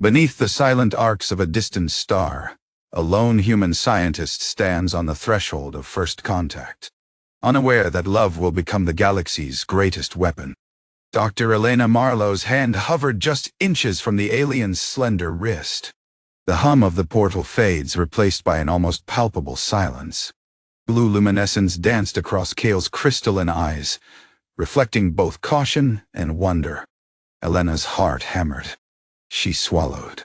Beneath the silent arcs of a distant star, a lone human scientist stands on the threshold of first contact, unaware that love will become the galaxy's greatest weapon. Dr. Elena Marlowe's hand hovered just inches from the alien's slender wrist. The hum of the portal fades, replaced by an almost palpable silence. Blue luminescence danced across Kale's crystalline eyes, reflecting both caution and wonder. Elena's heart hammered. She swallowed.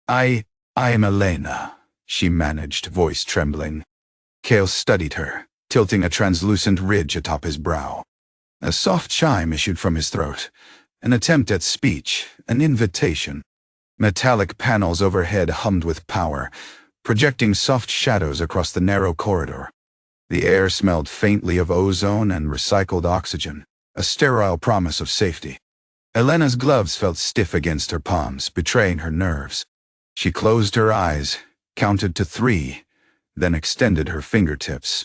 I am Elena, she managed, voice trembling. Kale studied her, tilting a translucent ridge atop his brow. A soft chime issued from his throat, an attempt at speech, an invitation. Metallic panels overhead hummed with power, projecting soft shadows across the narrow corridor. The air smelled faintly of ozone and recycled oxygen, a sterile promise of safety. Elena's gloves felt stiff against her palms, betraying her nerves. She closed her eyes, counted to 3, then extended her fingertips.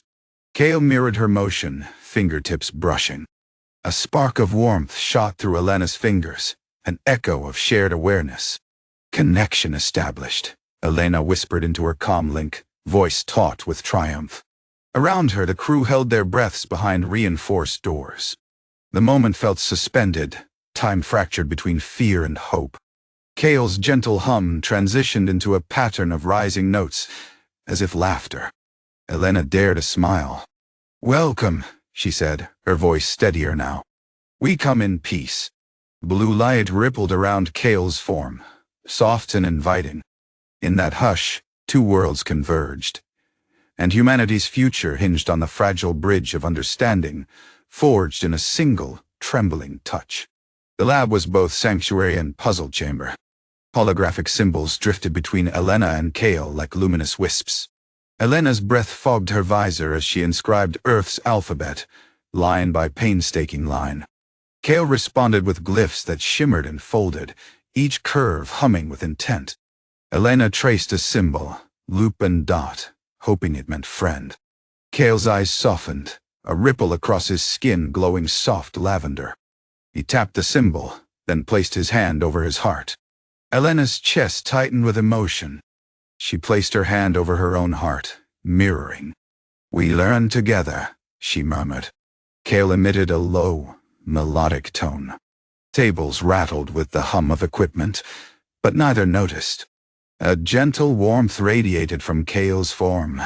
Kale mirrored her motion, fingertips brushing. A spark of warmth shot through Elena's fingers, an echo of shared awareness. Connection established, Elena whispered into her comlink, voice taut with triumph. Around her, the crew held their breaths behind reinforced doors. The moment felt suspended, time fractured between fear and hope. Kale's gentle hum transitioned into a pattern of rising notes, as if laughter. Elena dared a smile. "Welcome," she said, her voice steadier now. "We come in peace." Blue light rippled around Kale's form, soft and inviting. In that hush, 2 worlds converged, and humanity's future hinged on the fragile bridge of understanding, forged in a single, trembling touch. The lab was both sanctuary and puzzle chamber. Holographic symbols drifted between Elena and Kale like luminous wisps. Elena's breath fogged her visor as she inscribed Earth's alphabet, line by painstaking line. Kale responded with glyphs that shimmered and folded, each curve humming with intent. Elena traced a symbol, loop and dot, hoping it meant friend. Kale's eyes softened, a ripple across his skin glowing soft lavender. He tapped the symbol, then placed his hand over his heart. Elena's chest tightened with emotion. She placed her hand over her own heart, mirroring. "We learn together," she murmured. Kale emitted a low, melodic tone. Tables rattled with the hum of equipment, but neither noticed. A gentle warmth radiated from Kale's form,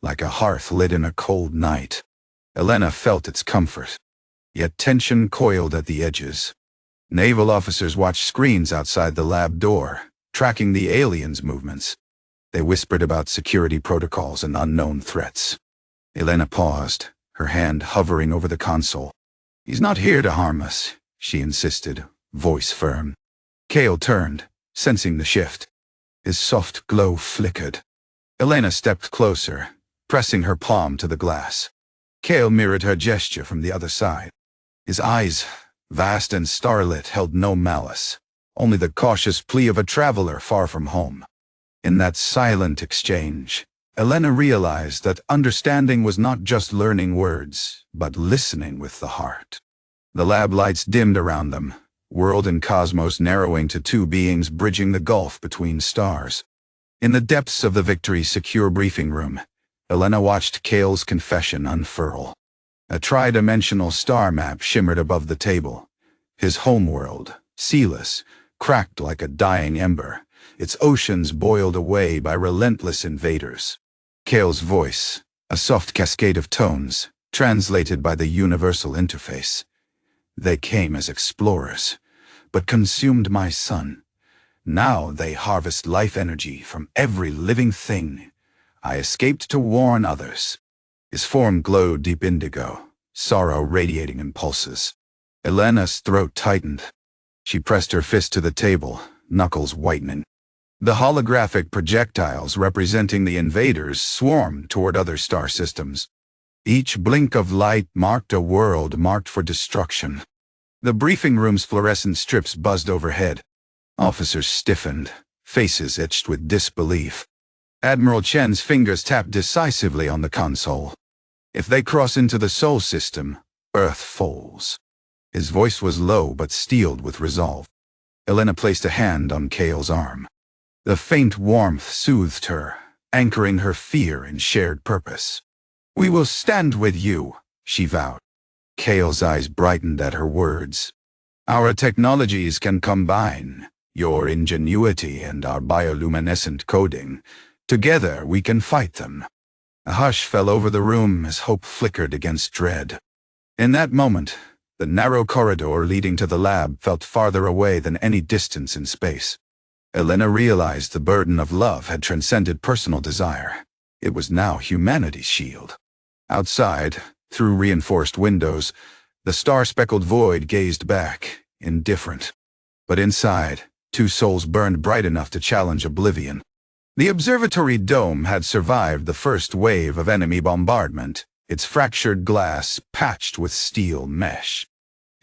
like a hearth lit in a cold night. Elena felt its comfort, yet tension coiled at the edges. Naval officers watched screens outside the lab door, tracking the aliens' movements. They whispered about security protocols and unknown threats. Elena paused, her hand hovering over the console. "He's not here to harm us," she insisted, voice firm. Kale turned, sensing the shift. His soft glow flickered. Elena stepped closer, pressing her palm to the glass. Kale mirrored her gesture from the other side. His eyes, vast and starlit, held no malice, only the cautious plea of a traveler far from home. In that silent exchange, Elena realized that understanding was not just learning words, but listening with the heart. The lab lights dimmed around them, world and cosmos narrowing to 2 beings bridging the gulf between stars. In the depths of the Victory's secure briefing room, Elena watched Kale's confession unfurl. A tri-dimensional star map shimmered above the table. His homeworld, sealess, cracked like a dying ember, its oceans boiled away by relentless invaders. Kale's voice, a soft cascade of tones, translated by the universal interface. "They came as explorers, but consumed my sun. Now they harvest life energy from every living thing. I escaped to warn others." His form glowed deep indigo, sorrow radiating in pulses. Elena's throat tightened. She pressed her fist to the table, knuckles whitening. The holographic projectiles representing the invaders swarmed toward other star systems. Each blink of light marked a world marked for destruction. The briefing room's fluorescent strips buzzed overhead. Officers stiffened, faces etched with disbelief. Admiral Chen's fingers tapped decisively on the console. "If they cross into the Sol system, Earth falls." His voice was low but steeled with resolve. Elena placed a hand on Kale's arm. The faint warmth soothed her, anchoring her fear in shared purpose. "We will stand with you," she vowed. Kale's eyes brightened at her words. "Our technologies can combine, your ingenuity and our bioluminescent coding. Together we can fight them." A hush fell over the room as hope flickered against dread. In that moment, the narrow corridor leading to the lab felt farther away than any distance in space. Elena realized the burden of love had transcended personal desire. It was now humanity's shield. Outside, through reinforced windows, the star-speckled void gazed back, indifferent. But inside, two souls burned bright enough to challenge oblivion. The observatory dome had survived the first wave of enemy bombardment, its fractured glass patched with steel mesh.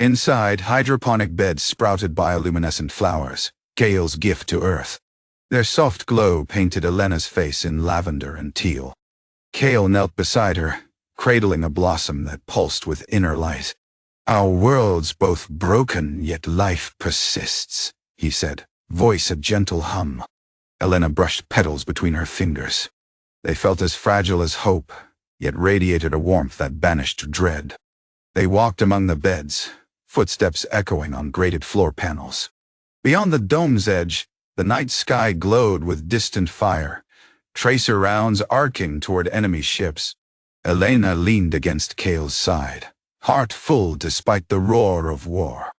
Inside, hydroponic beds sprouted bioluminescent flowers, Kale's gift to Earth. Their soft glow painted Elena's face in lavender and teal. Kale knelt beside her, cradling a blossom that pulsed with inner light. "Our world's both broken, yet life persists," he said, voice a gentle hum. Elena brushed petals between her fingers. They felt as fragile as hope, yet radiated a warmth that banished dread. They walked among the beds, footsteps echoing on grated floor panels. Beyond the dome's edge, the night sky glowed with distant fire, tracer rounds arcing toward enemy ships. Elena leaned against Kale's side, heart full despite the roar of war.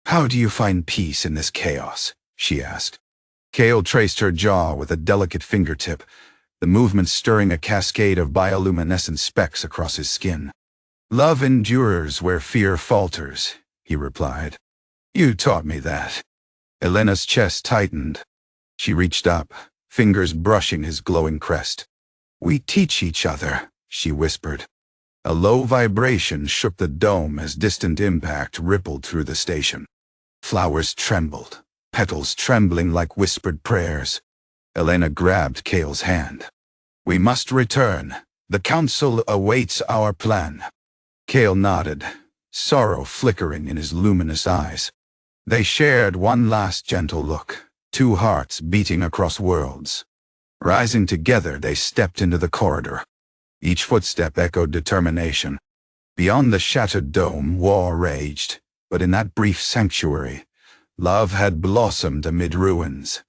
"How do you find peace in this chaos?" she asked. Kale traced her jaw with a delicate fingertip, the movement stirring a cascade of bioluminescent specks across his skin. "Love endures where fear falters," he replied. "You taught me that." Elena's chest tightened. She reached up, fingers brushing his glowing crest. "We teach each other," she whispered. A low vibration shook the dome as distant impact rippled through the station. Flowers trembled, petals trembling like whispered prayers. Elena grabbed Kale's hand. "We must return. The council awaits our plan." Kale nodded, sorrow flickering in his luminous eyes. They shared one last gentle look, two hearts beating across worlds. Rising together, they stepped into the corridor. Each footstep echoed determination. Beyond the shattered dome, war raged, but in that brief sanctuary, love had blossomed amid ruins,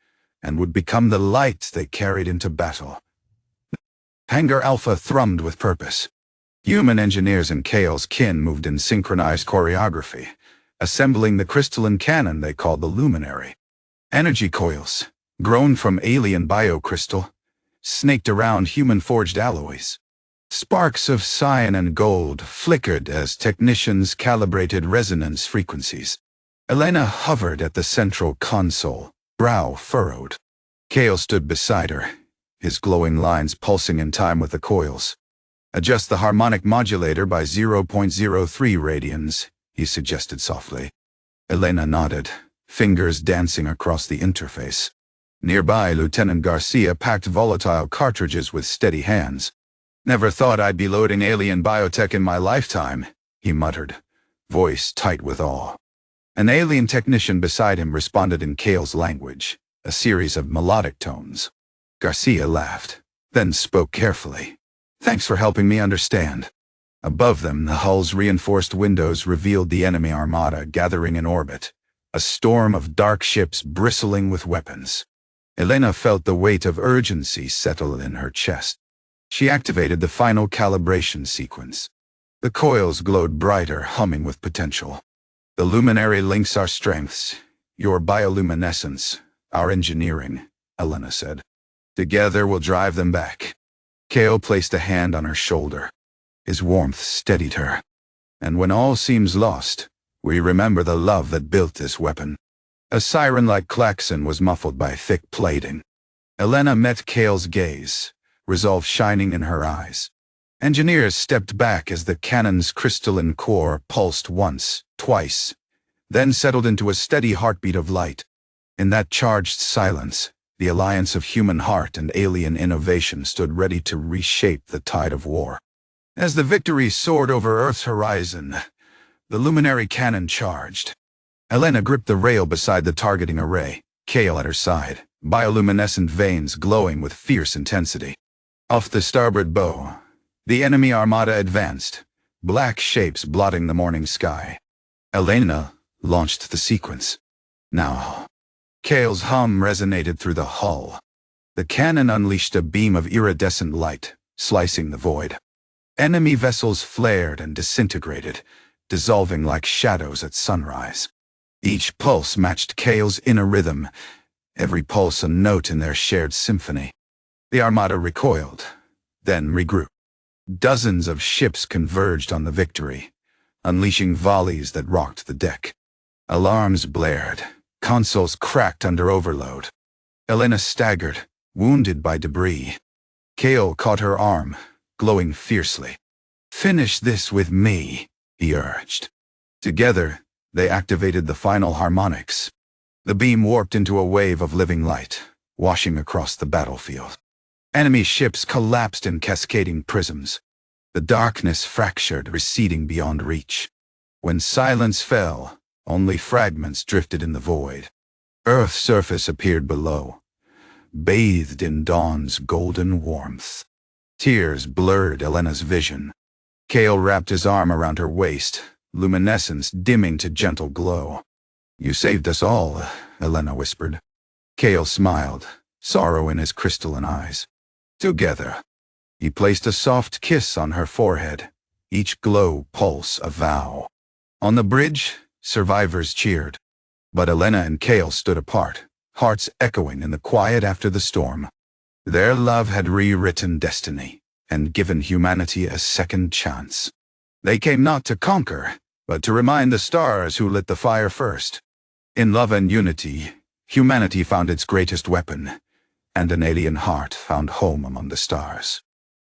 and would become the light they carried into battle. Hangar Alpha thrummed with purpose. Human engineers and Kale's kin moved in synchronized choreography, assembling the crystalline cannon they called the Luminary. Energy coils, grown from alien biocrystal, snaked around human-forged alloys. Sparks of cyan and gold flickered as technicians calibrated resonance frequencies. Elena hovered at the central console, brow furrowed. Kale stood beside her, his glowing lines pulsing in time with the coils. "Adjust the harmonic modulator by 0.03 radians, he suggested softly. Elena nodded, fingers dancing across the interface. Nearby, Lieutenant Garcia packed volatile cartridges with steady hands. "Never thought I'd be loading alien biotech in my lifetime," he muttered, voice tight with awe. An alien technician beside him responded in Kale's language, a series of melodic tones. Garcia laughed, then spoke carefully. "Thanks for helping me understand." Above them, the hull's reinforced windows revealed the enemy armada gathering in orbit, a storm of dark ships bristling with weapons. Elena felt the weight of urgency settle in her chest. She activated the final calibration sequence. The coils glowed brighter, humming with potential. "The luminary links our strengths, your bioluminescence, our engineering," Elena said. "Together we'll drive them back." Kale placed a hand on her shoulder. His warmth steadied her. "And when all seems lost, we remember the love that built this weapon." A siren-like klaxon was muffled by thick plating. Elena met Kale's gaze, resolve shining in her eyes. Engineers stepped back as the cannon's crystalline core pulsed once, twice, then settled into a steady heartbeat of light. In that charged silence, the alliance of human heart and alien innovation stood ready to reshape the tide of war. As the victory soared over Earth's horizon, the luminary cannon charged. Elena gripped the rail beside the targeting array, Kale at her side, bioluminescent veins glowing with fierce intensity. Off the starboard bow, the enemy armada advanced, black shapes blotting the morning sky. Elena launched the sequence. Now, Kale's hum resonated through the hull. The cannon unleashed a beam of iridescent light, slicing the void. Enemy vessels flared and disintegrated, dissolving like shadows at sunrise. Each pulse matched Kale's inner rhythm, every pulse a note in their shared symphony. The armada recoiled, then regrouped. Dozens of ships converged on the Victory, unleashing volleys that rocked the deck. Alarms blared, consoles cracked under overload. Elena staggered, wounded by debris. Kale caught her arm, glowing fiercely. "Finish this with me," he urged. Together, they activated the final harmonics. The beam warped into a wave of living light, washing across the battlefield. Enemy ships collapsed in cascading prisms. The darkness fractured, receding beyond reach. When silence fell, only fragments drifted in the void. Earth's surface appeared below, bathed in dawn's golden warmth. Tears blurred Elena's vision. Kale wrapped his arm around her waist, luminescence dimming to gentle glow. "You saved us all," Elena whispered. Kale smiled, sorrow in his crystalline eyes. "Together." He placed a soft kiss on her forehead, each glow pulse a vow. On the bridge, survivors cheered. But Elena and Kale stood apart, hearts echoing in the quiet after the storm. Their love had rewritten destiny and given humanity a second chance. They came not to conquer, but to remind the stars who lit the fire first. In love and unity, humanity found its greatest weapon, and an alien heart found home among the stars.